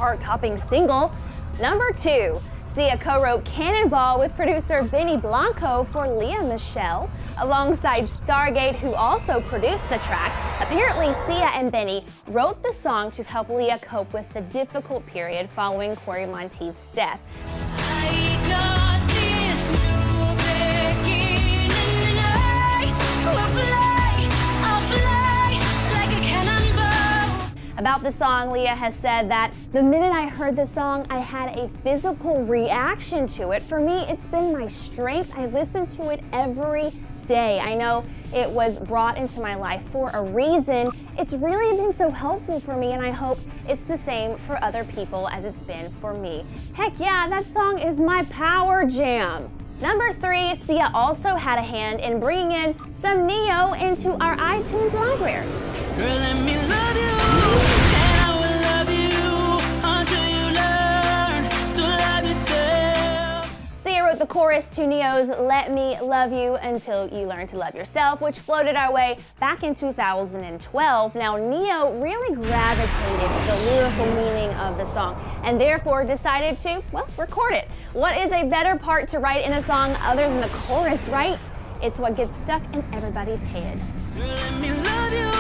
chart-topping single. Number 2. Sia co-wrote Cannonball with producer Benny Blanco for Lea Michele, alongside Stargate, who also produced the track. Apparently, Sia and Benny wrote the song to help Lea cope with the difficult period following Corey Monteith's death. About the song, Lea has said that the minute I heard the song, I had a physical reaction to it. For me, it's been my strength. I listen to it every day. I know it was brought into my life for a reason. It's really been so helpful for me, and I hope it's the same for other people as it's been for me. Heck yeah, that song is my power jam. Number 3, Sia also had a hand in bringing in some Ne-Yo into our iTunes libraries. Girl, let me love you, and I will love you until you learn to love yourself. Sia wrote the chorus to Ne-Yo's Let Me Love You Until You Learn to Love Yourself, which floated our way back in 2012. Now, Ne-Yo really gravitated to the lyrical meaning of the song and therefore decided to, well, record it. What is a better part to write in a song other than the chorus, right? It's what gets stuck in everybody's head. Girl, let me love you,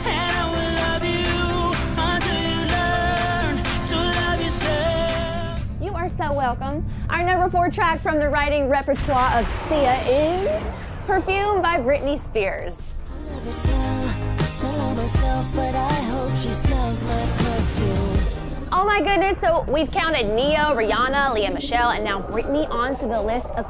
and I will love you until you learn to love yourself. You are so welcome. Our number 4 track from the writing repertoire of Sia is Perfume by Britney Spears. I'll never tell her myself, but I hope she smells my perfume. Oh my goodness, so we've counted Ne-Yo, Rihanna, Lea Michele, and now Britney onto the list of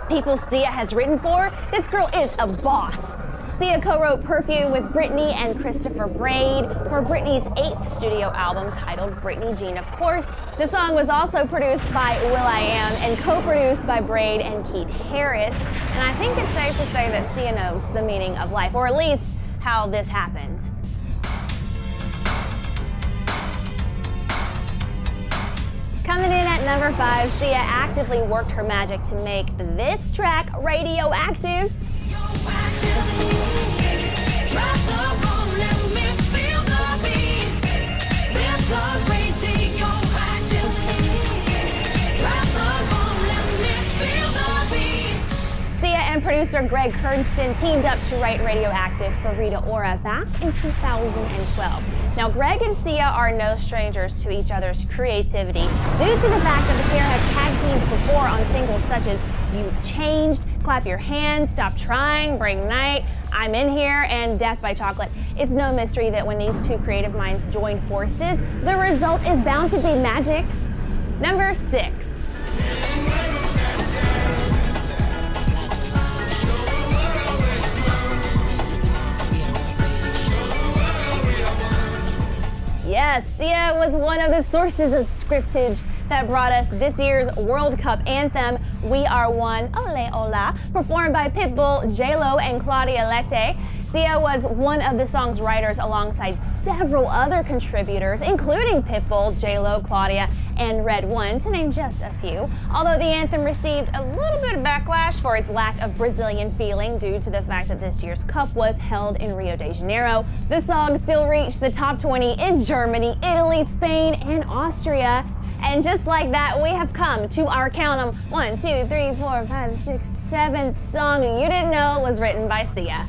people Sia has written for. This girl is a boss. Sia co-wrote Perfume with Britney and Christopher Braid for Britney's 8th studio album titled Britney Jean, of course. The song was also produced by will.i.am and co-produced by Braid and Keith Harris. And I think it's safe to say that Sia knows the meaning of life, or at least how this happened. Coming in at number 5, Sia actively worked her magic to make this track radioactive. Sia and producer Greg Kurstin teamed up to write Radioactive for Rita Ora back in 2012. Now, Greg and Sia are no strangers to each other's creativity due to the fact that the pair have tag teamed before on singles such as You've Changed, Clap Your Hands, Stop Trying, Bring Night, I'm In Here, and Death by Chocolate. It's no mystery that when these two creative minds join forces, the result is bound to be magic. Number 6. Yes, Sia was one of the sources of scriptage that brought us this year's World Cup anthem, We Are One, Ole Ola, performed by Pitbull, J-Lo, and Claudia Lette. Sia was one of the song's writers alongside several other contributors, including Pitbull, J-Lo, Claudia, and Red One, to name just a few. Although the anthem received a little bit of backlash for its lack of Brazilian feeling due to the fact that this year's Cup was held in Rio de Janeiro, the song still reached the top 20 in Germany, Italy, Spain, and Austria. And just like that, we have come to our count 'em 1, 2, 3, 4, 5, 6, 7th song you didn't know was written by Sia.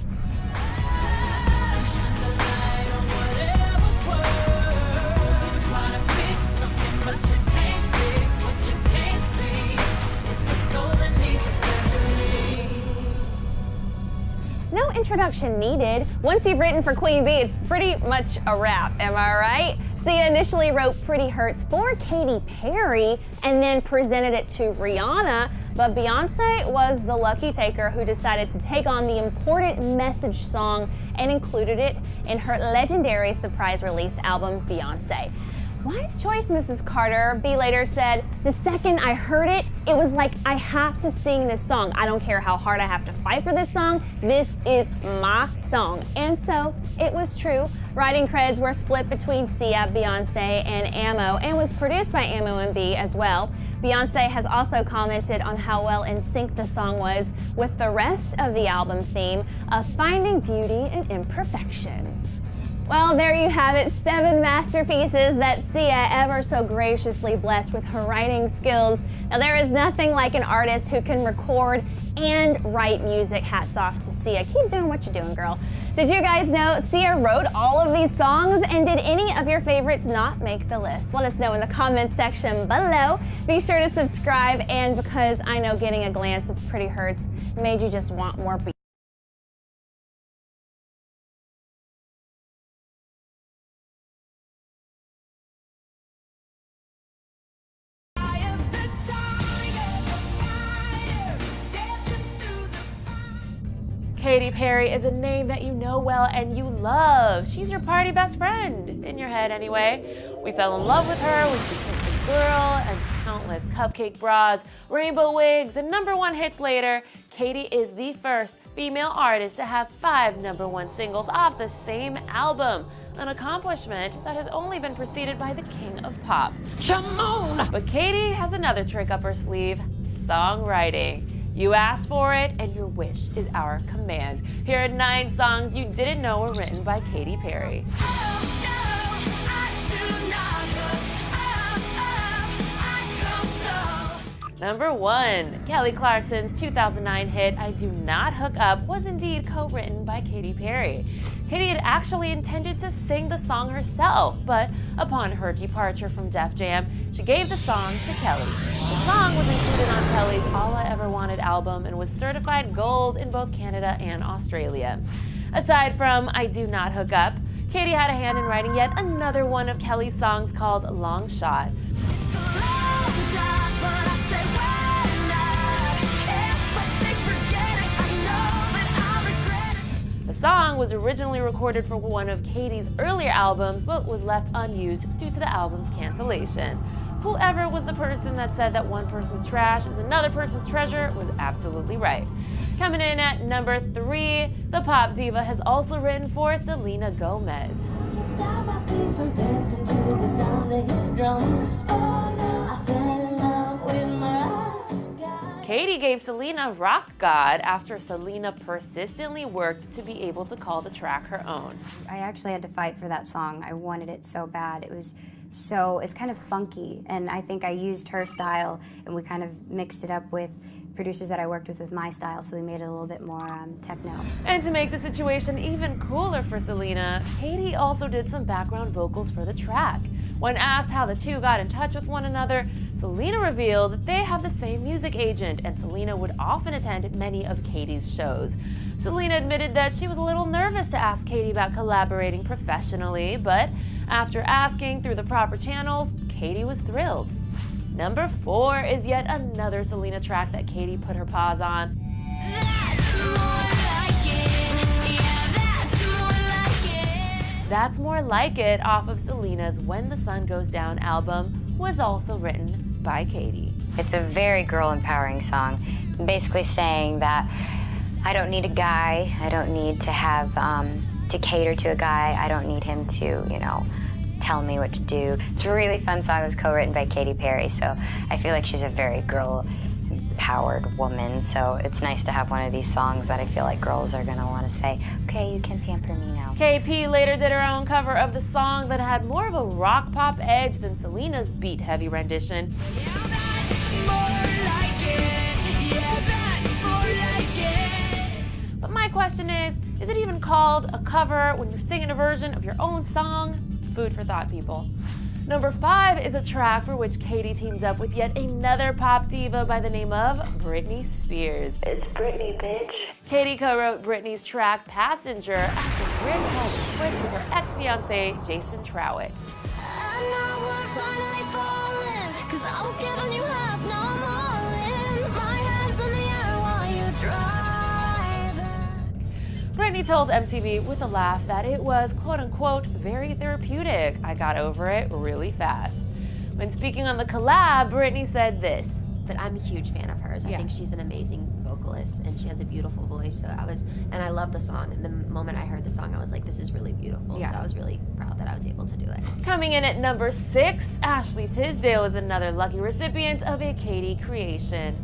No introduction needed. Once you've written for Queen Bee, it's pretty much a wrap, am I right? Sia initially wrote Pretty Hurts for Katy Perry and then presented it to Rihanna, but Beyonce was the lucky taker who decided to take on the important message song and included it in her legendary surprise release album, Beyonce. Wise choice, Mrs. Carter. B later said, the second I heard it, it was like, I have to sing this song. I don't care how hard I have to fight for this song. This is my song. And so it was true. Writing creds were split between Sia, Beyonce, and Amo, and was produced by Amo and B as well. Beyonce has also commented on how well in sync the song was with the rest of the album theme of finding beauty in imperfections. Well, there you have it, 7 masterpieces that Sia ever so graciously blessed with her writing skills. Now, there is nothing like an artist who can record and write music. Hats off to Sia. Keep doing what you're doing, girl. Did you guys know Sia wrote all of these songs? And did any of your favorites not make the list? Let us know in the comments section below. Be sure to subscribe, and because I know getting a glance of Pretty Hurts made you just want more beats. Katy Perry is a name that you know well and you love. She's your party best friend, in your head anyway. We fell in love with her when she kissed a girl and countless cupcake bras, rainbow wigs, and #1 hits later. Katy is the first female artist to have 5 #1 singles off the same album, an accomplishment that has only been preceded by the king of pop. Come on! But Katy has another trick up her sleeve: songwriting. You asked for it, and your wish is our command. Here are 9 songs you didn't know were written by Katy Perry. Number 1, Kelly Clarkson's 2009 hit I Do Not Hook Up was indeed co-written by Katy Perry. Katy had actually intended to sing the song herself, but upon her departure from Def Jam, she gave the song to Kelly. The song was included on Kelly's All I Ever Wanted album and was certified gold in both Canada and Australia. Aside from I Do Not Hook Up, Katy had a hand in writing yet another one of Kelly's songs called Long Shot. The song was originally recorded for one of Katy's earlier albums, but was left unused due to the album's cancellation. Whoever was the person that said that one person's trash is another person's treasure was absolutely right. Coming in at number 3, the pop diva has also written for Selena Gomez. Stop my feet from dancing to the sound of his drum. Oh no, I fell in love with my God. Katy gave Selena Rock God after Selena persistently worked to be able to call the track her own. I actually had to fight for that song. I wanted it so bad. It's kind of funky, and I think I used her style, and we kind of mixed it up with producers that I worked with my style, so we made it a little bit more techno. And to make the situation even cooler for Selena, Katy also did some background vocals for the track. When asked how the two got in touch with one another, Selena revealed that they have the same music agent, and Selena would often attend many of Katy's shows. Selena admitted that she was a little nervous to ask Katy about collaborating professionally, but after asking through the proper channels, Katy was thrilled. Number 4 is yet another Selena track that Katy put her paws on. That's More Like It off of Selena's When the Sun Goes Down album was also written by Katy. It's a very girl empowering song, basically saying that I don't need a guy, I don't need to have to cater to a guy, I don't need him to, tell me what to do. It's a really fun song. It was co-written by Katy Perry, so I feel like she's a very girl-empowered woman, so it's nice to have one of these songs that I feel like girls are gonna want to say, okay, you can pamper me now. KP later did her own cover of the song that had more of a rock pop edge than Selena's beat-heavy rendition. But my question is it even called a cover when you're singing a version of your own song? Food for thought, people. Number 5 is a track for which Katy teamed up with yet another pop diva by the name of Britney Spears. It's Britney, bitch. Katy co-wrote Britney's track Passenger after Britney called it quits with her ex-fiance Jason Trowick. Britney told MTV with a laugh that it was, quote-unquote, very therapeutic. I got over it really fast. When speaking on the collab, Britney said this. But I'm a huge fan of hers. I think she's an amazing vocalist, and she has a beautiful voice. So I love the song. And the moment I heard the song, I was like, this is really beautiful. So I was really proud that I was able to do it. Coming in at number 6, Ashley Tisdale is another lucky recipient of a Katy creation.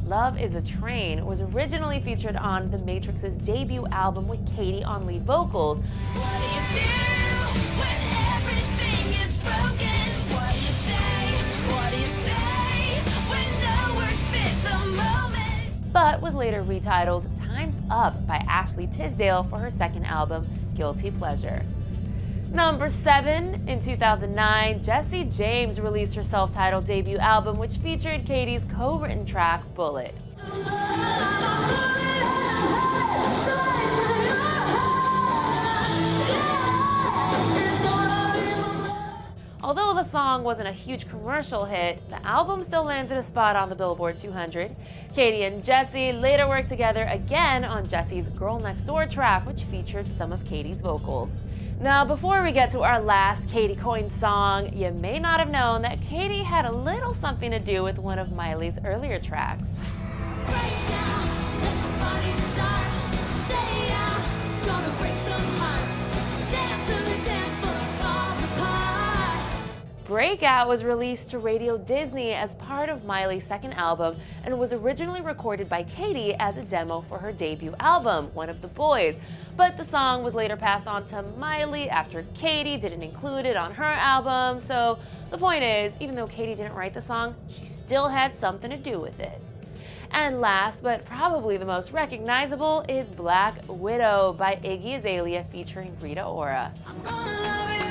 Love is a Train was originally featured on The Matrix's debut album with Katy on lead vocals. What do you do when everything is broken? What do you say? What do you say when no words fit the moment? But was later retitled Time's Up by Ashley Tisdale for her second album, Guilty Pleasure. Number 7, in 2009, Jessie James released her self-titled debut album, which featured Katy's co-written track, Bullet. Although the song wasn't a huge commercial hit, the album still landed a spot on the Billboard 200. Katy and Jessie later worked together again on Jessie's Girl Next Door track, which featured some of Katy's vocals. Now, before we get to our last Katy coined song, you may not have known that Katy had a little something to do with one of Miley's earlier tracks. Break down, let the body start. Stay out, gonna break some hearts. Dance to the dance floor, falls apart. Breakout was released to Radio Disney as part of Miley's second album and was originally recorded by Katy as a demo for her debut album, One of the Boys. But the song was later passed on to Miley after Katy didn't include it on her album. So the point is, even though Katy didn't write the song, she still had something to do with it. And last, but probably the most recognizable, is Black Widow by Iggy Azalea featuring Rita Ora. I'm gonna love you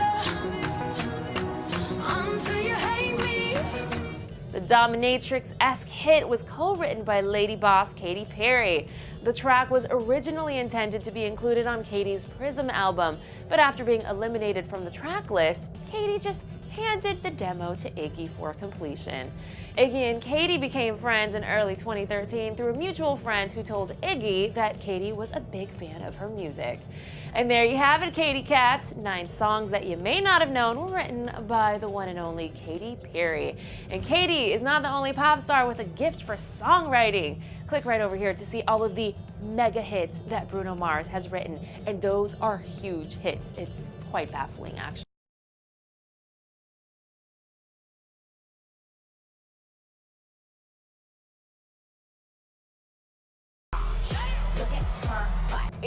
until you hate me. The dominatrix-esque hit was co-written by lady boss Katy Perry. The track was originally intended to be included on Katy's Prism album, but after being eliminated from the track list, Katy just handed the demo to Iggy for completion. Iggy and Katy became friends in early 2013 through a mutual friend who told Iggy that Katy was a big fan of her music. And there you have it, Katy Cats. 9 songs that you may not have known were written by the one and only Katy Perry. And Katy is not the only pop star with a gift for songwriting. Click right over here to see all of the mega hits that Bruno Mars has written. And those are huge hits. It's quite baffling, actually.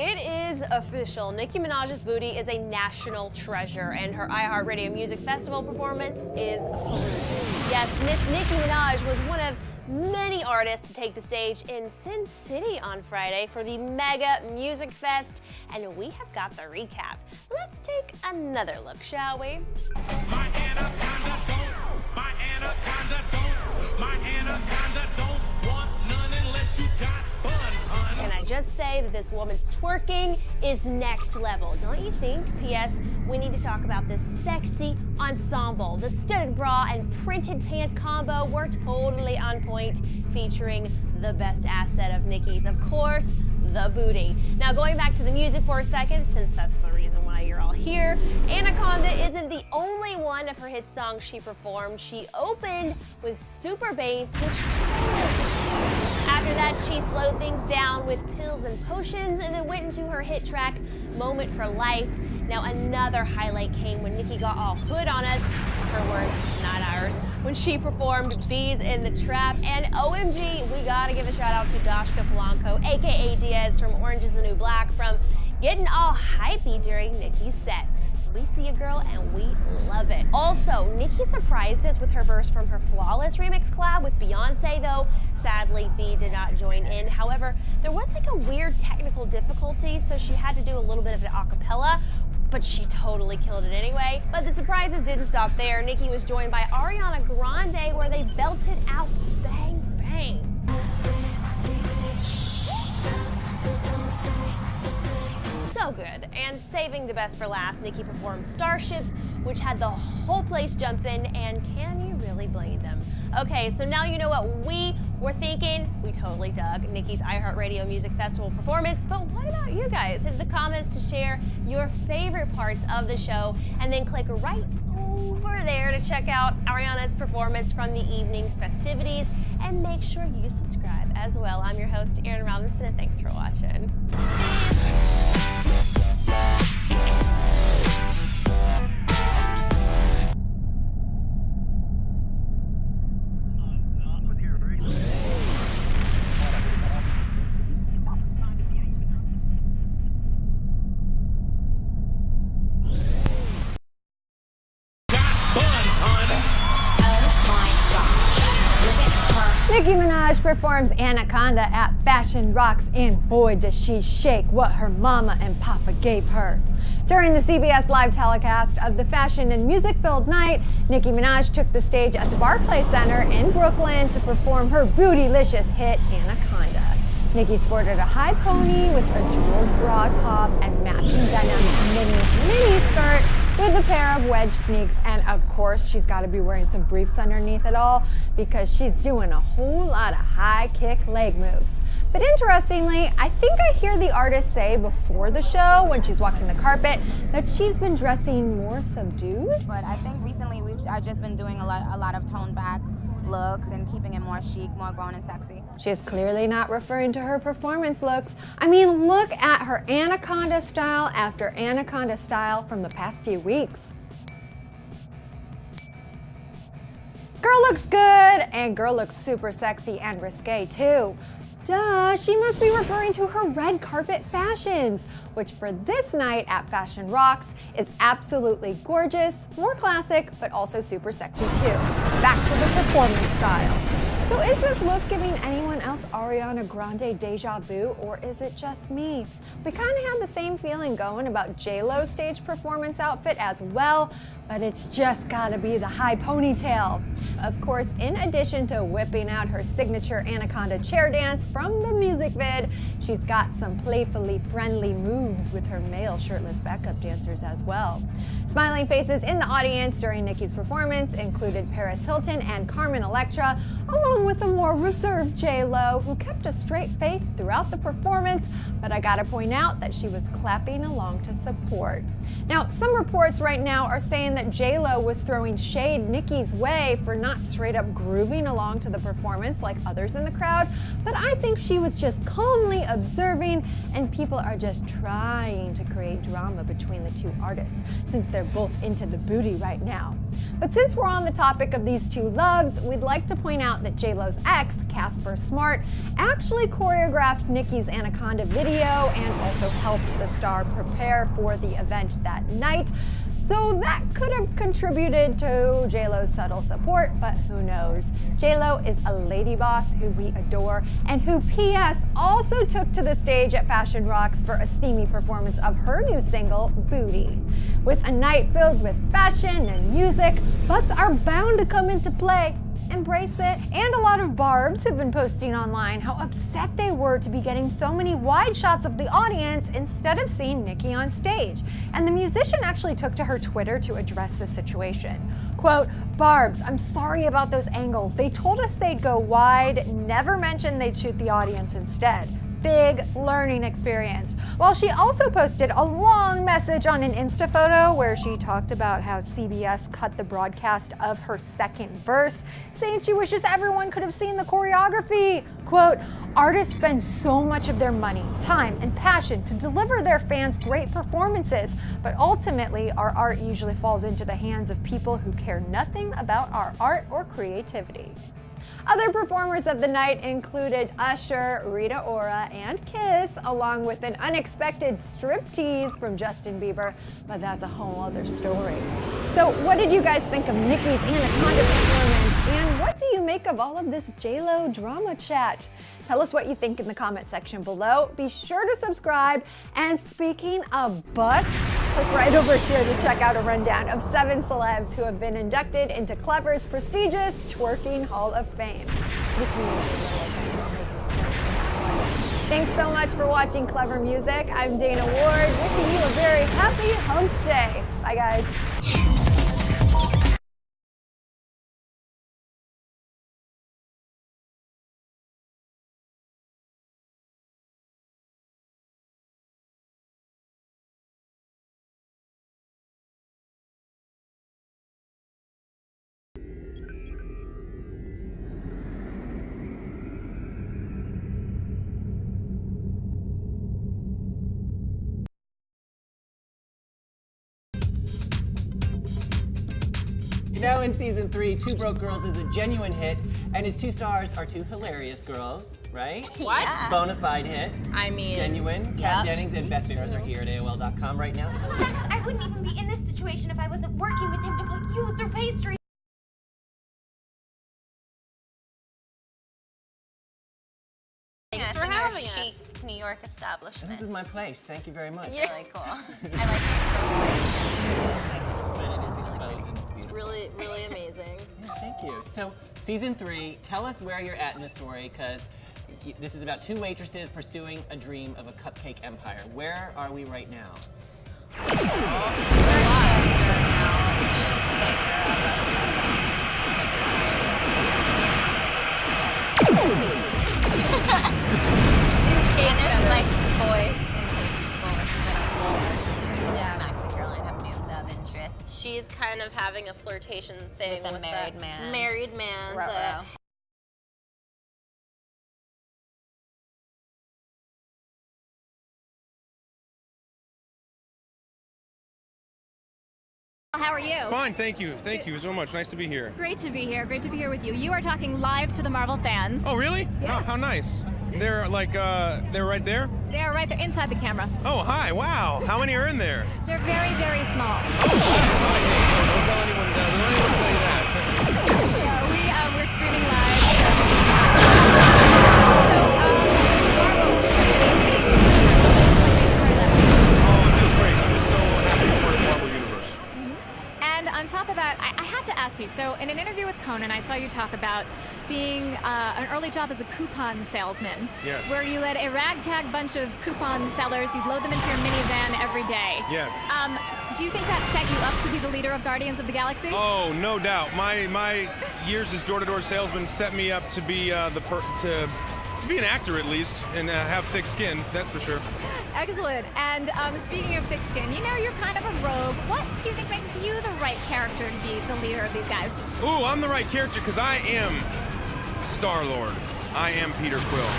It is official. Nicki Minaj's booty is a national treasure, and her iHeartRadio Music Festival performance is proof. Yes, Miss Nicki Minaj was one of many artists to take the stage in Sin City on Friday for the Mega Music Fest, and we have got the recap. Let's take another look, shall we? My anaconda don't, my anaconda don't, my anaconda don't want none unless you got buns, hun. Can I just say that this woman's twerking is next level, don't you think? P.S. We need to talk about this sexy ensemble. The studded bra and printed pant combo were totally on point, featuring the best asset of Nicki's, of course, the booty. Now, going back to the music for a second, since that's the reason why you're all here, Anaconda isn't the only one of her hit songs she performed. She opened with Super Bass, which after that, she slowed things down with Pills and Potions and then went into her hit track, Moment for Life. Now, another highlight came when Nicki got all hood on us, her words, not ours, when she performed Bees in the Trap. And OMG, we gotta give a shout out to Dashka Polanco, aka Diaz from Orange is the New Black, from getting all hypey during Nicki's set. We see a girl and we love it. Also, Nicki surprised us with her verse from her Flawless remix collab with Beyonce, though sadly B did not join in. However, there was like a weird technical difficulty, so she had to do a little bit of an acapella, but she totally killed it anyway. But the surprises didn't stop there. Nicki was joined by Ariana Grande, where they belted out Bang Bang. So good. And saving the best for last, Nicki performed Starships, which had the whole place jumping, and can you really blame them? Okay, so now you know what we were thinking. We totally dug Nicki's iHeartRadio Music Festival performance, but what about you guys? Hit the comments to share your favorite parts of the show, and then click right over there to check out Ariana's performance from the evening's festivities, and make sure you subscribe as well. I'm your host, Erin Robinson, and thanks for watching. Minaj performs Anaconda at Fashion Rocks, and boy does she shake what her mama and papa gave her. During the CBS live telecast of the fashion and music-filled night, Nicki Minaj took the stage at the Barclays Center in Brooklyn to perform her bootylicious hit, Anaconda. Nicki sported a high pony with a jeweled bra top and matching denim mini skirt with a pair of wedge sneaks, and of course she's got to be wearing some briefs underneath it all because she's doing a whole lot of high kick leg moves. But interestingly, I think I hear the artist say before the show when she's walking the carpet that she's been dressing more subdued. But I think recently I've just been doing a lot of toned back looks and keeping it more chic, more grown and sexy. She's clearly not referring to her performance looks. I mean, look at her Anaconda style after Anaconda style from the past few weeks. Girl looks good, and girl looks super sexy and risque too. Duh, she must be referring to her red carpet fashions, which for this night at Fashion Rocks is absolutely gorgeous, more classic, but also super sexy too. Back to the performance style. So is this look giving anyone else Ariana Grande deja vu, or is it just me? We kind of had the same feeling going about J-Lo's stage performance outfit as well, but it's just gotta be the high ponytail. Of course, in addition to whipping out her signature Anaconda chair dance from the music vid, she's got some playfully friendly moves with her male shirtless backup dancers as well. Smiling faces in the audience during Nicki's performance included Paris Hilton and Carmen Electra, along with a more reserved J-Lo, who kept a straight face throughout the performance, but I gotta point out that she was clapping along to support. Now, some reports right now are saying that J-Lo was throwing shade Nicki's way for not straight up grooving along to the performance like others in the crowd, but I think she was just calmly observing, and people are just trying to create drama between the two artists since they're both into the booty right now. But since we're on the topic of these two loves, we'd like to point out that J-Lo's ex, Casper Smart, actually choreographed Nicki's Anaconda video and also helped the star prepare for the event that night. So that could have contributed to J-Lo's subtle support, but who knows? J-Lo is a lady boss who we adore and who, P.S., also took to the stage at Fashion Rocks for a steamy performance of her new single, Booty. With a night filled with fashion and music, butts are bound to come into play. Embrace it. And a lot of barbs have been posting online how upset they were to be getting so many wide shots of the audience instead of seeing Nicki on stage. And the musician actually took to her Twitter to address the situation. Quote, "Barbs, I'm sorry about those angles. They told us they'd go wide, never mentioned they'd shoot the audience instead. Big learning experience." While she also posted a long message on an Insta photo where she talked about how CBS cut the broadcast of her second verse, saying she wishes everyone could have seen the choreography. Quote, "Artists spend so much of their money, time, and passion to deliver their fans great performances, but ultimately our art usually falls into the hands of people who care nothing about our art or creativity." Other performers of the night included Usher, Rita Ora, and Kiss, along with an unexpected striptease from Justin Bieber, but that's a whole other story. So what did you guys think of Nicki's Anaconda performance, and what do you make of all of this J-Lo drama chat? Tell us what you think in the comment section below. Be sure to subscribe, and speaking of butts, click right over here to check out a rundown of 7 celebs who have been inducted into Clever's prestigious Twerking Hall of Fame. Thanks so much for watching Clever Music. I'm Dana Ward, wishing you a very happy hump day. Bye guys. You know, in season 3, Two Broke Girls is a genuine hit, and its 2 stars are 2 hilarious girls, right? What? Yeah. Bonafide hit. I mean, genuine. Kat Dennings and Beth Bears are here at AOL.com right now. Max, I wouldn't even be in this situation if I wasn't working with him to put you through pastry. very chic New York establishment. This is my place. Thank you very much. Really cool. I like the exposed But it is exposed and it's It's beautiful. really, really amazing. Yeah, thank you. So, season 3, tell us where you're at in the story, because this is about 2 waitresses pursuing a dream of a cupcake empire. Where are we right now? And there's like boys in pastry school, which has been a whole Max and Caroline have new love interest. She's kind of having a flirtation thing With a with married the man. Married man. Ruh-roh. How are you? Fine, thank you. Thank you so much. Nice to be here. Great to be here. Great to be here with you. You are talking live to the Marvel fans. Oh, really? Yeah. How nice. They're like, they're right there? They are right there inside the camera. Oh, hi. Wow. How many are in there? They're very, very small. Don't tell anyone that. Don't anyone tell you that. Yeah, we're streaming live. Oh, it feels great. I'm just so happy to be part of the Marvel Universe. And on top of that, I have to ask you, so in an interview with Conan, I saw you talk about being an early job as a coupon salesman. Yes. Where you led a ragtag bunch of coupon sellers. You'd load them into your minivan every day. Yes. Do you think that set you up to be the leader of Guardians of the Galaxy? Oh, no doubt. My years as door-to-door salesman set me up to be to be an actor at least, and have thick skin. That's for sure. Excellent. And speaking of thick skin, you know you're kind of a rogue. What do you think makes you the right character to be the leader of these guys? Ooh, I'm the right character because I am Star-Lord. I am Peter Quill.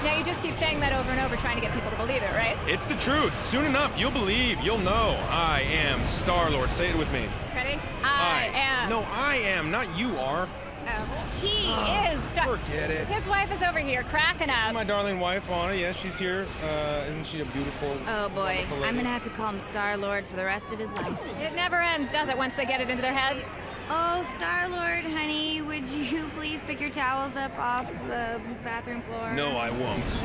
Now you just keep saying that over and over, trying to get people to believe it, right? It's the truth. Soon enough, you'll believe. You'll know. I am Star-Lord. Say it with me. Ready? I am. No, I am. Not you are. He is Star. Forget it. His wife is over here cracking up. My darling wife, Anna. Yes, she's here. Isn't she a beautiful? Oh boy, wonderful lady? I'm gonna have to call him Star-Lord for the rest of his life. It never ends, does it, once they get it into their heads? Oh, Star-Lord, honey, would you please pick your towels up off the bathroom floor? No, I won't.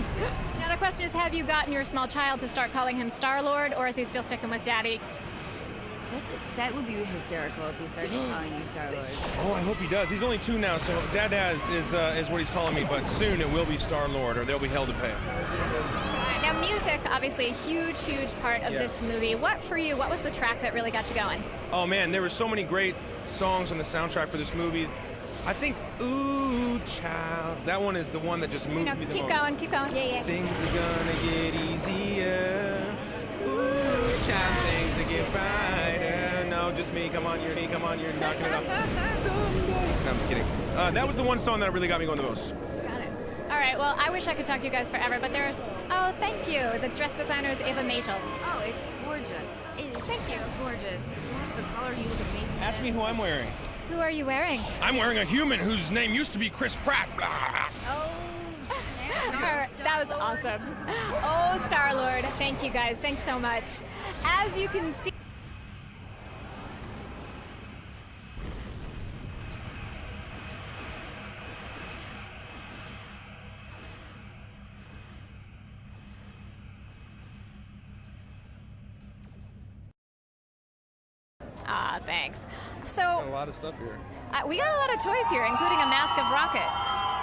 Now the question is, have you gotten your small child to start calling him Star-Lord, or is he still sticking with Daddy? That would be hysterical if he starts calling you Star-Lord. Oh, I hope he does. He's only 2 now, so Dad is what he's calling me. But soon it will be Star-Lord, or there'll be hell to pay. Now music, obviously a huge, huge part of Yeah. this movie. What was the track that really got you going? Oh man, there were so many great songs on the soundtrack for this movie. I think Ooh Child, that one is the one that just moved me the Keep most. going, keep going. Yeah, yeah. Things are gonna get easier. Ooh, child, things will get brighter. No, just me. Come on, you're knocking it up. Someday. No, I'm just kidding. That was the one song that really got me going the most. Got it. All right, well, I wish I could talk to you guys forever, but oh, thank you. The dress designer is Ava Machel. Oh, it's gorgeous. Thank you. It's gorgeous. The color, you look amazing. Ask me who I'm wearing. Who are you wearing? I'm wearing a human whose name used to be Chris Pratt. Blah. Oh. That was awesome. Oh, Star-Lord. Thank you guys. Thanks so much. As you can see, thanks. So, Got a lot of stuff here. we got a lot of toys here, including a mask of Rocket.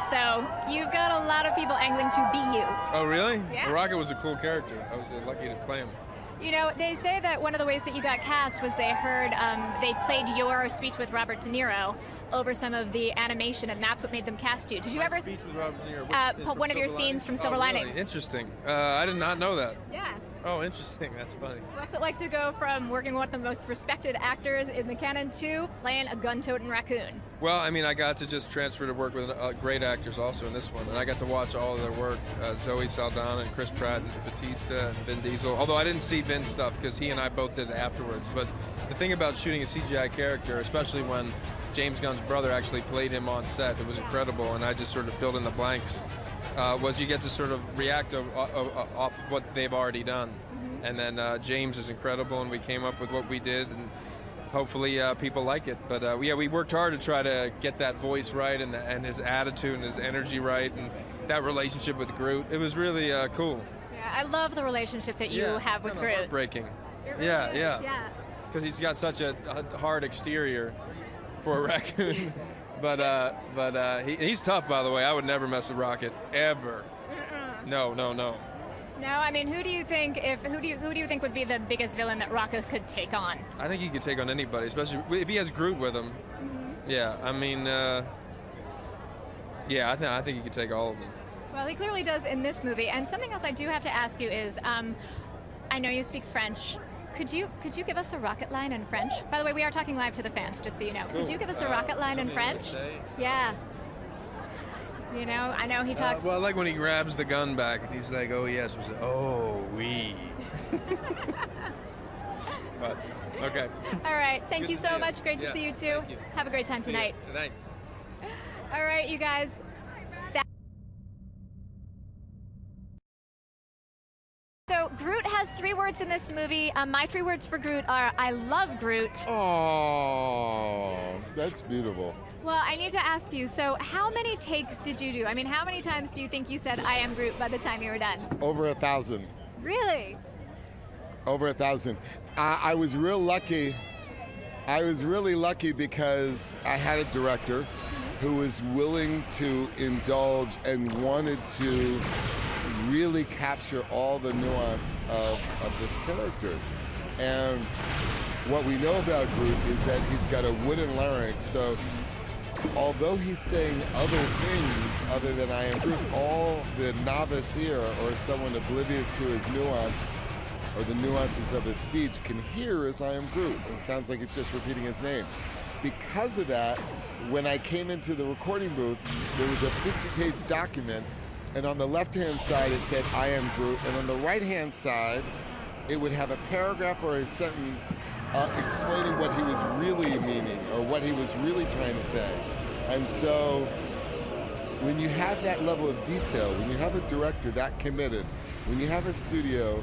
So, you've got a lot of people angling to be you. Oh, really? Yeah. Rocket was a cool character. I was lucky to play him. You know, they say that one of the ways that you got cast was they heard they played your speech with Robert De Niro over some of the animation, and that's what made them cast you. Did you ever Speech with Robert De Niro. one of your scenes from Silver Really? Linings? Interesting. I did not know that. Yeah. Oh, interesting. That's funny. What's it like to go from working with one of the most respected actors in the canon to playing a gun-toting raccoon? Well, I mean, I got to just transfer to work with great actors also in this one, and I got to watch all of their work. Zoe Saldana and Chris Pratt and Batista and Vin Diesel. Although I didn't see Vin's stuff because he and I both did it afterwards. But the thing about shooting a CGI character, especially when James Gunn's brother actually played him on set, it was incredible, and I just sort of filled in the blanks. Was you get to sort of react off of what they've already done. And then James is incredible, and we came up with what we did. And hopefully people like it. But yeah, we worked hard to try to get that voice right and his attitude and his energy right, and that relationship with Groot. It was really cool. Yeah, I love the relationship that you have with Groot. Heartbreaking. It really Yeah, is, yeah. yeah. Because he's got such a hard exterior for a raccoon. but he's tough, by the way. I would never mess with Rocket ever. No. No, I mean, who do you think would be the biggest villain that Rocket could take on? I think he could take on anybody, especially if he has Groot with him. Yeah, I mean, yeah, I think he could take all of them. Well, he clearly does in this movie. And something else I do have to ask you is, I know you speak French. Could you give us a rocket line in French? By the way, we are talking live to the fans, just so you know. Cool. Could you give us a rocket line in French? Yeah. You know, I know he talks. Well, I like when he grabs the gun back and he's like, "Oh yes," we say, "Oh oui." But okay. All right. Thank Good you to so see you. much. Great to Yeah, see you too. thank you. Have a great time See you. tonight. Thanks. All right, you guys. So Groot has 3 words in this movie. My 3 words for Groot are "I love Groot." Oh, that's beautiful. Well, I need to ask you, so how many takes did you do? I mean, how many times do you think you said "I am Groot" by the time you were done? Over 1,000. Really? Over 1,000. I was real lucky. I was really lucky because I had a director who was willing to indulge and wanted to really capture all the nuance of this character. And what we know about Groot is that he's got a wooden larynx, so although he's saying other things other than "I am Groot," all the novice ear or someone oblivious to his nuance or the nuances of his speech can hear as "I am Groot." It sounds like it's just repeating his name. Because of that, when I came into the recording booth, there was a 50-page document, and on the left-hand side it said "I am Groot," and on the right-hand side it would have a paragraph or a sentence explaining what he was really meaning or what he was really trying to say. And so when you have that level of detail, when you have a director that committed, when you have a studio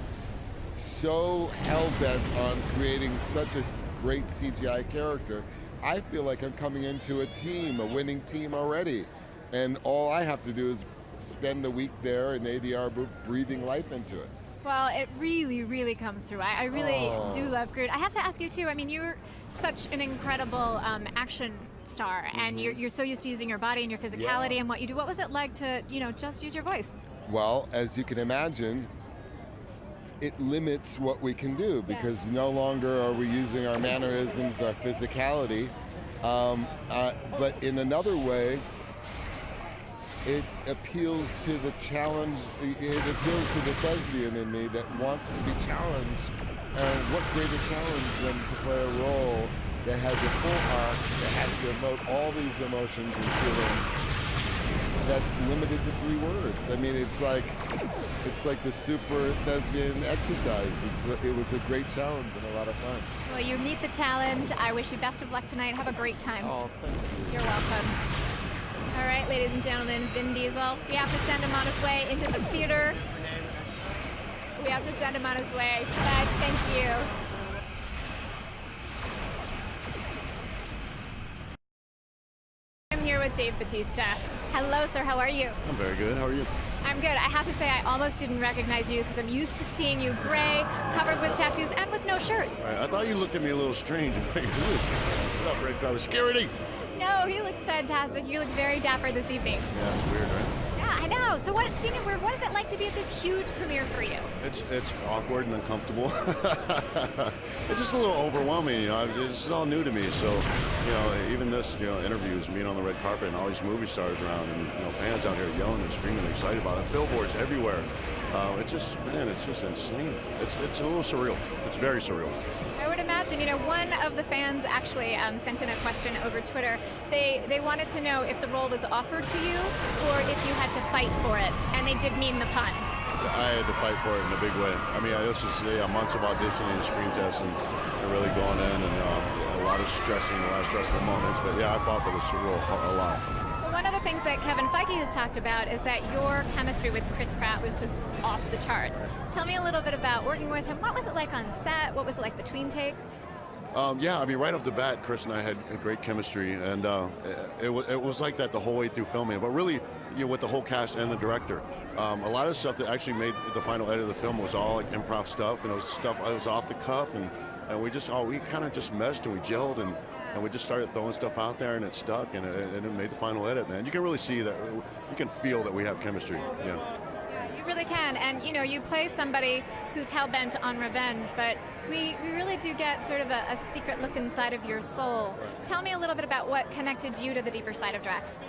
so hell-bent on creating such a great CGI character, I feel like I'm coming into a team, a winning team already. And all I have to do is spend the week there in the ADR booth breathing life into it. Well, it really, really comes through. I really do love Groot. I have to ask you too, I mean, you're such an incredible action star, and you're so used to using your body and your physicality and what you do. What was it like to, just use your voice? Well, as you can imagine, it limits what we can do because no longer are we using our mannerisms, our physicality. But in another way, it appeals to the challenge, it appeals to the thespian in me that wants to be challenged. And what greater challenge than to play a role that has a full arc, that has to emote all these emotions and feelings, that's limited to 3 words. I mean, it's like the super thespian exercise. It was a great challenge and a lot of fun. Well, you meet the challenge. I wish you best of luck tonight. Have a great time. Oh, thank you. You're welcome. All right, ladies and gentlemen, Vin Diesel. We have to send him on his way into the theater. We have to send him on his way. But thank you. I'm here with Dave Bautista. Hello, sir. How are you? I'm very good. How are you? I'm good. I have to say I almost didn't recognize you because I'm used to seeing you gray, covered with tattoos, and with no shirt. Right, I thought you looked at me a little strange. What up, Rick? Security! No, he looks fantastic. You look very dapper this evening. Yeah, it's weird, right? Yeah, I know. So speaking of weird, what is it like to be at this huge premiere for you? It's awkward and uncomfortable. It's just a little overwhelming, It's just all new to me. So, even this, interviews, being on the red carpet and all these movie stars around and, fans out here yelling and screaming and excited about it. Billboards everywhere. It's just insane. It's a little surreal. It's very surreal. I would imagine, one of the fans actually sent in a question over Twitter. They wanted to know if the role was offered to you or if you had to fight for it, and they did mean the pun. I had to fight for it in a big way. I mean, this is months of auditioning and screen tests and really going in and a lot of stressing, a lot of stressful moments. But yeah, I fought for this role a lot. Well, one of the things that Kevin Feige has talked about is that your chemistry with Chris Pratt was just off the charts. Tell me a little bit about working with him. What was it like on set? What was it like between takes? Yeah, I mean, right off the bat, Chris and I had a great chemistry, and it was like that the whole way through filming. But really, with the whole cast and the director, a lot of stuff that actually made the final edit of the film was all like improv stuff, and it was stuff I was off the cuff, and we kind of just meshed and we gelled, and we just started throwing stuff out there, and it stuck, and it made the final edit. Man, you can really see that, you can feel that we have chemistry. Yeah. You really can, and you play somebody who's hell-bent on revenge, but we really do get sort of a secret look inside of your soul. Tell me a little bit about what connected you to the deeper side of Drax.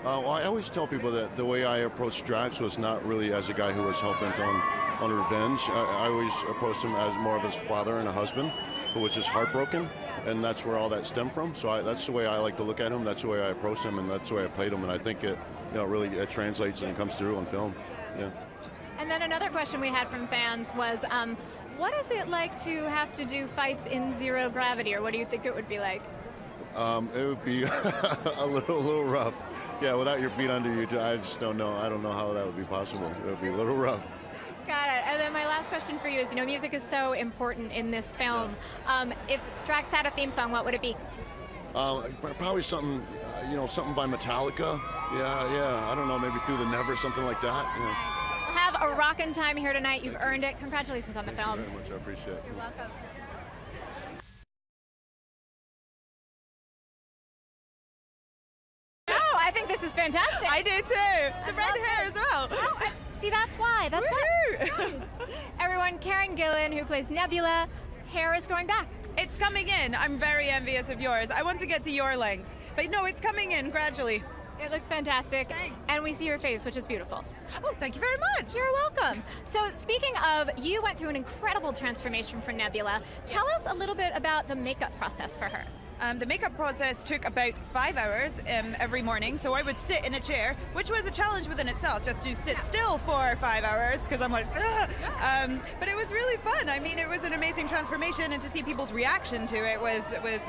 Well, I always tell people that the way I approached Drax was not really as a guy who was hell-bent on revenge. I always approached him as more of his father and a husband who was just heartbroken, and that's where all that stemmed from. So that's the way I like to look at him, that's the way I approach him, and that's the way I played him, and I think it really translates and comes through on film. Yeah. And then another question we had from fans was, what is it like to have to do fights in zero gravity, or what do you think it would be like? It would be a little rough. Yeah, without your feet under you, I just don't know. I don't know how that would be possible. It would be a little rough. Got it. And then my last question for you is, music is so important in this film. If Drax had a theme song, what would it be? Probably something, something by Metallica. Yeah. I don't know, maybe Through the Never, something like that. Yeah. We'll have a rockin' time here tonight. You've earned it. Congratulations on the film. Thank you very much. I appreciate it. You're welcome. Oh, I think this is fantastic. I do too. The red hair as well. Oh, see, that's why. That's why. Right. Everyone, Karen Gillan, who plays Nebula, hair is growing back. It's coming in. I'm very envious of yours. I want to get to your length. But no, it's coming in gradually. It looks fantastic. Thanks. And we see your face, which is beautiful. Oh, thank you very much. You're welcome. So speaking of, you went through an incredible transformation for Nebula. Tell us a little bit about the makeup process for her. The makeup process took about 5 hours every morning, so I would sit in a chair, which was a challenge within itself, just to sit still for 5 hours, because I'm like, but it was really fun. I mean, it was an amazing transformation, and to see people's reaction to it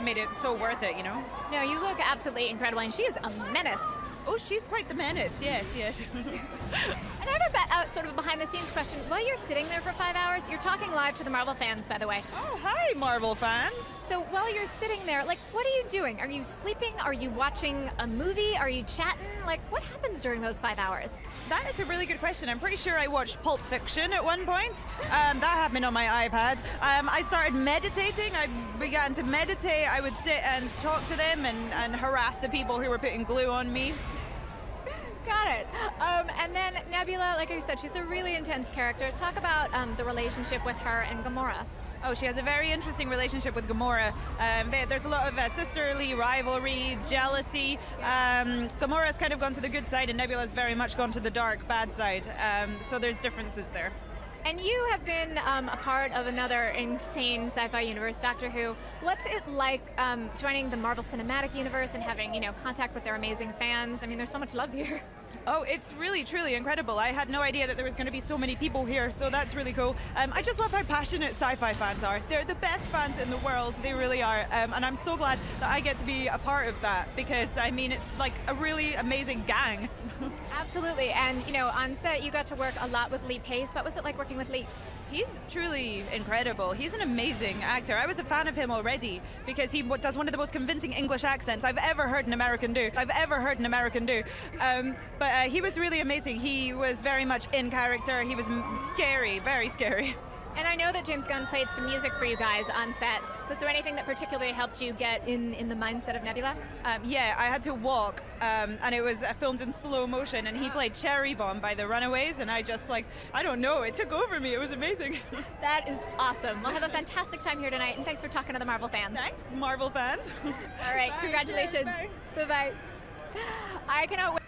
made it so worth it, No, you look absolutely incredible, and she is a menace. Oh, she's quite the menace, yes. And I have a sort of a behind-the-scenes question. While you're sitting there for 5 hours, you're talking live to the Marvel fans, by the way. Oh, hi, Marvel fans. So while you're sitting there, what are you doing? Are you sleeping? Are you watching a movie? Are you chatting? What happens during those 5 hours? That is a really good question. I'm pretty sure I watched Pulp Fiction at one point. That happened on my iPad. I started meditating. I began to meditate. I would sit and talk to them and harass the people who were putting glue on me. Got it. And then Nebula, like I said, she's a really intense character. Talk about the relationship with her and Gamora. Oh, she has a very interesting relationship with Gamora. There's a lot of sisterly rivalry, jealousy. Gamora's kind of gone to the good side, and Nebula's very much gone to the dark, bad side. So there's differences there. And you have been a part of another insane sci-fi universe, Doctor Who. What's it like joining the Marvel Cinematic Universe and having, contact with their amazing fans? I mean, there's so much love here. Oh, it's really, truly incredible. I had no idea that there was going to be so many people here, so that's really cool. I just love how passionate sci-fi fans are. They're the best fans in the world, they really are. And I'm so glad that I get to be a part of that, because, I mean, it's like a really amazing gang. Absolutely, and, on set you got to work a lot with Lee Pace. What was it like working with Lee? He's truly incredible. He's an amazing actor. I was a fan of him already because he does one of the most convincing English accents I've ever heard an American do. But he was really amazing. He was very much in character. He was scary, very scary. And I know that James Gunn played some music for you guys on set. Was there anything that particularly helped you get in the mindset of Nebula? Yeah, I had to walk, and it was filmed in slow motion, and he played Cherry Bomb by the Runaways, and I just I don't know, it took over me. It was amazing. That is awesome. We'll have a fantastic time here tonight, and thanks for talking to the Marvel fans. Thanks, Marvel fans. All right, Bye, congratulations. Bye. Bye-bye. I cannot wait.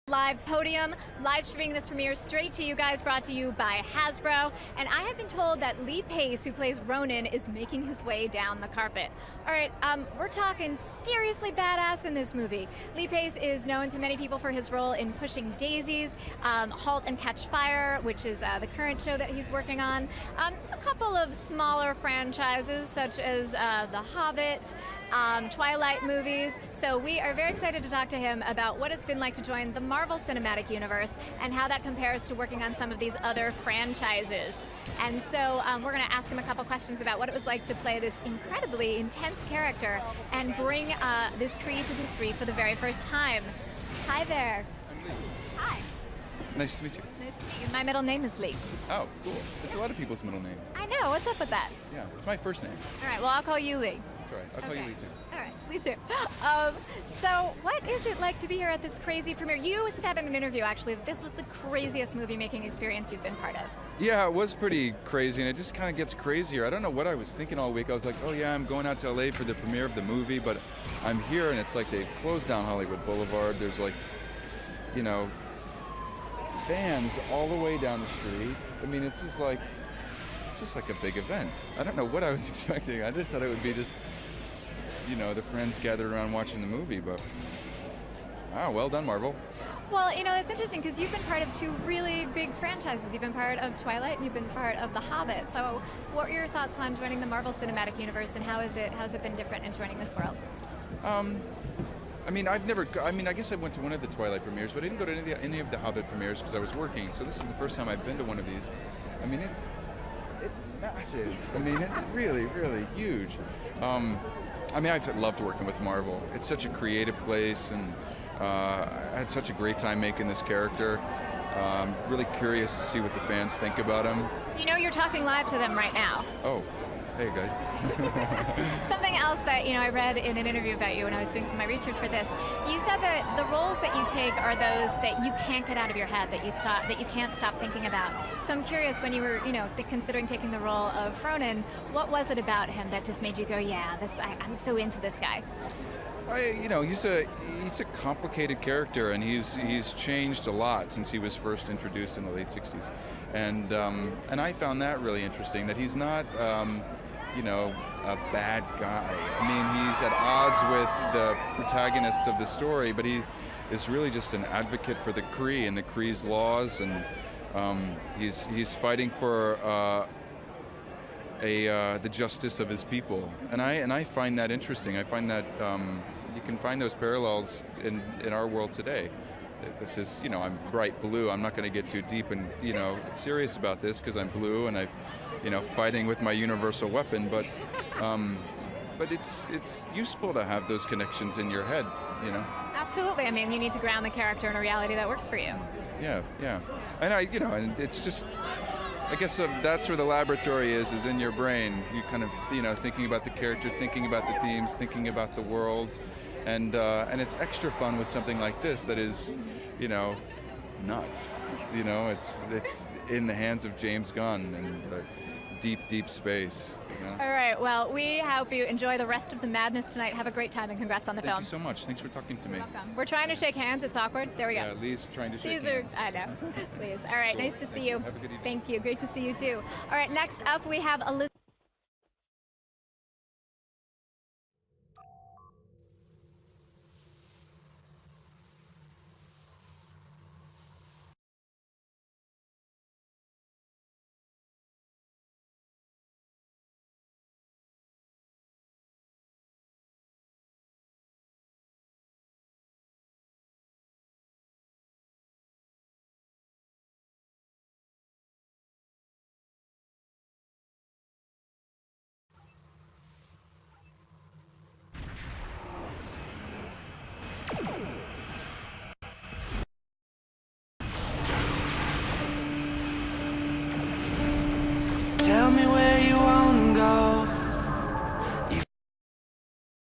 Live podium, live streaming this premiere straight to you guys, brought to you by Hasbro. And I have been told that Lee Pace, who plays Ronan, is making his way down the carpet. All right, we're talking seriously badass in this movie. Lee Pace is known to many people for his role in Pushing Daisies, Halt and Catch Fire, which is the current show that he's working on, a couple of smaller franchises such as The Hobbit, Twilight movies. So we are very excited to talk to him about what it's been like to join the Marvel Marvel Cinematic Universe and how that compares to working on some of these other franchises. And so we're going to ask him a couple questions about what it was like to play this incredibly intense character and bring this tree to the street for the very first time. Hi there. Hi. Nice to meet you. Nice to meet you. My middle name is Lee. Oh, cool. It's a lot of people's middle name. I know. What's up with that? Yeah, it's my first name. All right. Well, I'll call you Lee. That's all right. I'll call you Lee too. All right, please do. So what is it like to be here at this crazy premiere? You said in an interview, actually, that this was the craziest movie-making experience you've been part of. Yeah, it was pretty crazy, and it just kind of gets crazier. I don't know what I was thinking all week. I was like, oh yeah, I'm going out to LA for the premiere of the movie, but I'm here, and it's like they've closed down Hollywood Boulevard. There's like, you know, vans all the way down the street. I mean, it's just like a big event. I don't know what I was expecting. I just thought it would be just, you know, the friends gathered around watching the movie, but wow, well done, Marvel. Well, you know, it's interesting because you've been part of two really big franchises. You've been part of Twilight and you've been part of The Hobbit. So what are your thoughts on joining the Marvel Cinematic Universe, and how's it been different in joining this world? I mean, I guess I went to one of the Twilight premieres, but I didn't go to any of the Hobbit premieres because I was working. So this is the first time I've been to one of these. I mean, it's massive. I mean, it's really, really huge. I mean, I've loved working with Marvel. It's such a creative place, and I had such a great time making this character. I'm really curious to see what the fans think about him. You know, you're talking live to them right now. Oh, hey guys. Something else that, you know, I read in an interview about you when I was doing some of my research for this. You said that the roles that you take are those that you can't get out of your head, that you can't stop thinking about. So I'm curious, when you were, you know, considering taking the role of Fronin, what was it about him that just made you go, yeah, I'm so into this guy? You know, he's a complicated character, and he's changed a lot since he was first introduced in the late '60s, and I found that really interesting. That he's not, you know, a bad guy. I mean, he's at odds with the protagonists of the story, but he is really just an advocate for the Kree and the Kree's laws, and he's fighting for the justice of his people, and I find that interesting. I find that you can find those parallels in our world today. This is, you know, I'm bright blue. I'm not going to get too deep and, you know, serious about this because I'm blue and you know, fighting with my universal weapon. But it's useful to have those connections in your head, you know. Absolutely. I mean, you need to ground the character in a reality that works for you. Yeah, and you know, and it's just, I guess that's where the laboratory is in your brain. You kind of, you know, thinking about the character, thinking about the themes, thinking about the world, and it's extra fun with something like this that is, you know, nuts. You know, it's in the hands of James Gunn and deep space. You know? All right. Well, we hope you enjoy the rest of the madness tonight. Have a great time, and congrats on the film. Thank you so much. Thanks for talking to me. You're welcome. We're trying to shake hands. It's awkward. There we go. Yeah, Lee's trying to shake hands. hands. I know. Please. All right. Cool. Nice to see you. Have a good evening. Thank you. Great to see you too. All right. Next up, we have Elizabeth. Tell me where you wanna go. You've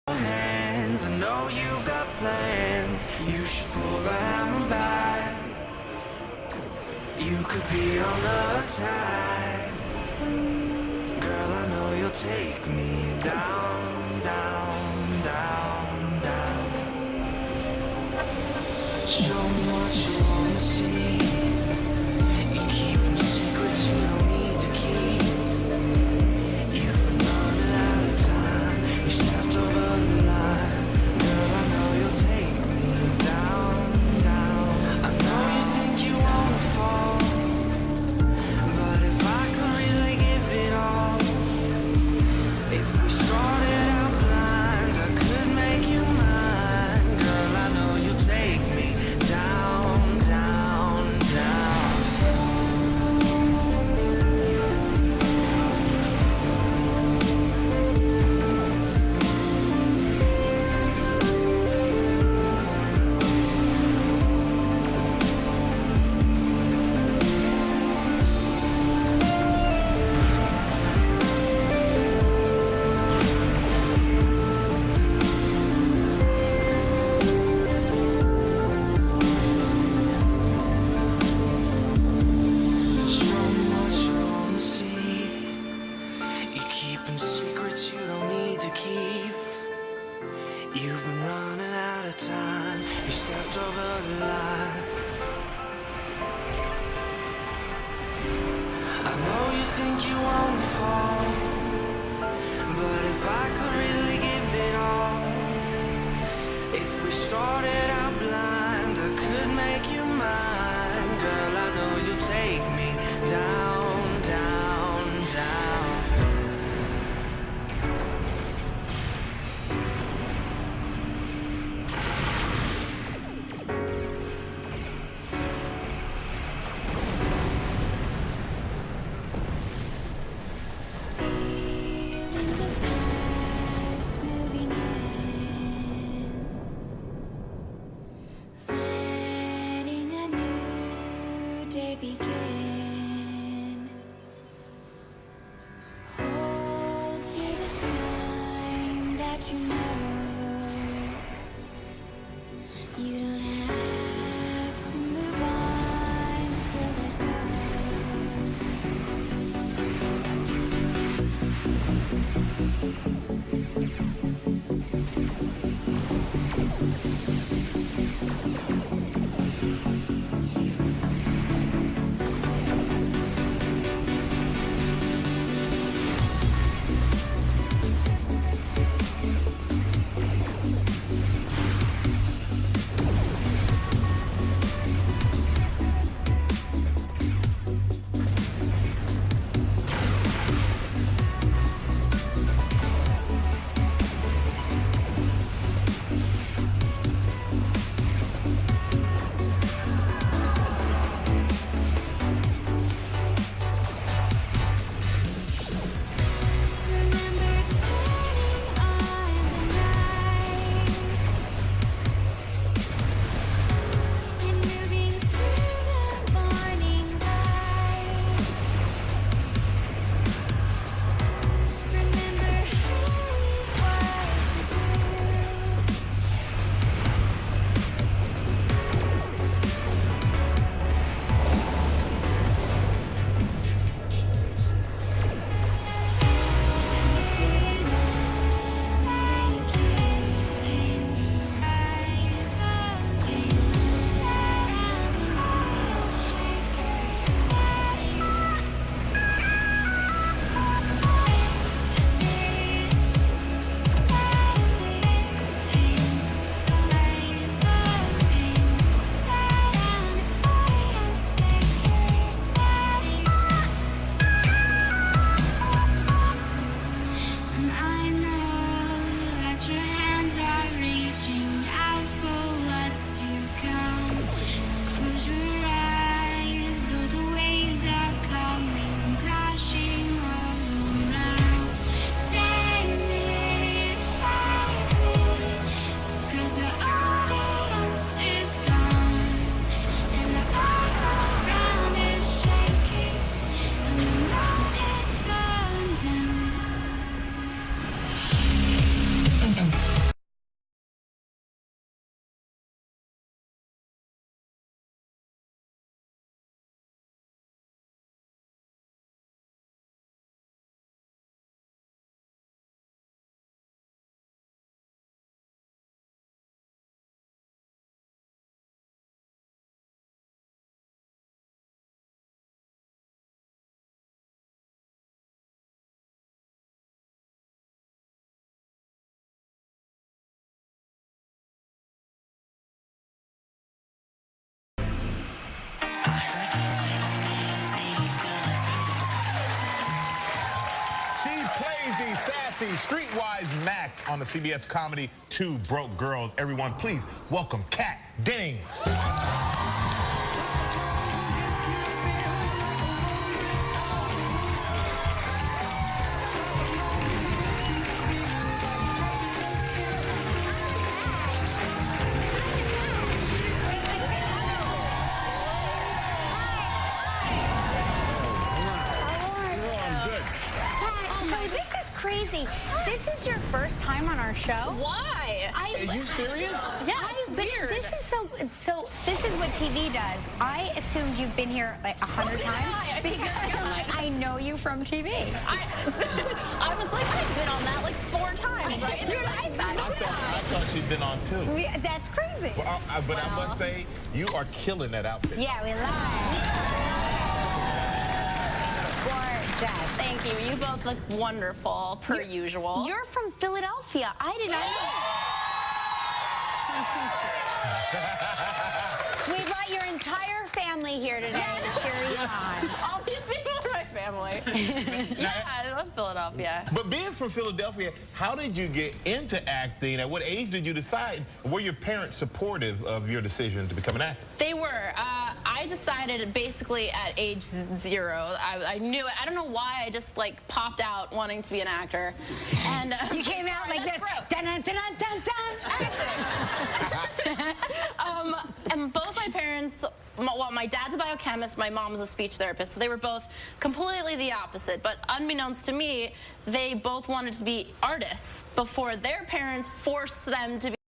got hands, I know you've got plans. You should pull the hammer back. You could be on the tide. Girl, I know you'll take me down, down, down, down. Show me what you wanna see. You keep them secrets you don't need to keep. You've been running out of time. You stepped over the line. Girl, I know you'll take me down, down. I know you think you wanna fall, but if I could really give it all, if we started out blind, I could make you mine. Girl, I know you'll take me down, you won't fall. But if I could really give it all, if we started out blind, I could make you mine. Girl, I know you'll take me down, down, down. Feeling the past moving in, letting a new day begin. Hold to the time that you know. You don't have to move on to let go. And I know that your hands are reaching out for what's to come. Close your eyes, or the waves are coming crashing all around. Take me, 'cause the audience is gone, and the earth around is shaking, and the moon is falling down. She plays the sassy, streetwise Max on the CBS comedy Two Broke Girls. Everyone, please welcome Kat Dennings. So this is crazy. This is your first time on our show. Why? Are you serious? Yeah, it's weird. This is so this is what TV does. I assumed you've been here like 100 times because I'm like, I know you from TV. I was like, I've been on that like 4 times, right? I thought she'd been on too. That's crazy. Well, but I must say, you are killing that outfit. Yeah, we lied. success. Thank you. You both look wonderful, per usual. You're from Philadelphia. I did not know. We brought your entire family here today to cheer you on. All these people are my family. Yeah, I love Philadelphia. But being from Philadelphia, how did you get into acting? At what age did you decide? Were your parents supportive of your decision to become an actor? They were. I decided basically at age 0. I knew it. I don't know why. I just like popped out wanting to be an actor. And you came out like this. Dun, dun, dun, dun, dun. And both my parents, well, my dad's a biochemist, my mom's a speech therapist, so they were both completely the opposite. But unbeknownst to me, they both wanted to be artists before their parents forced them to be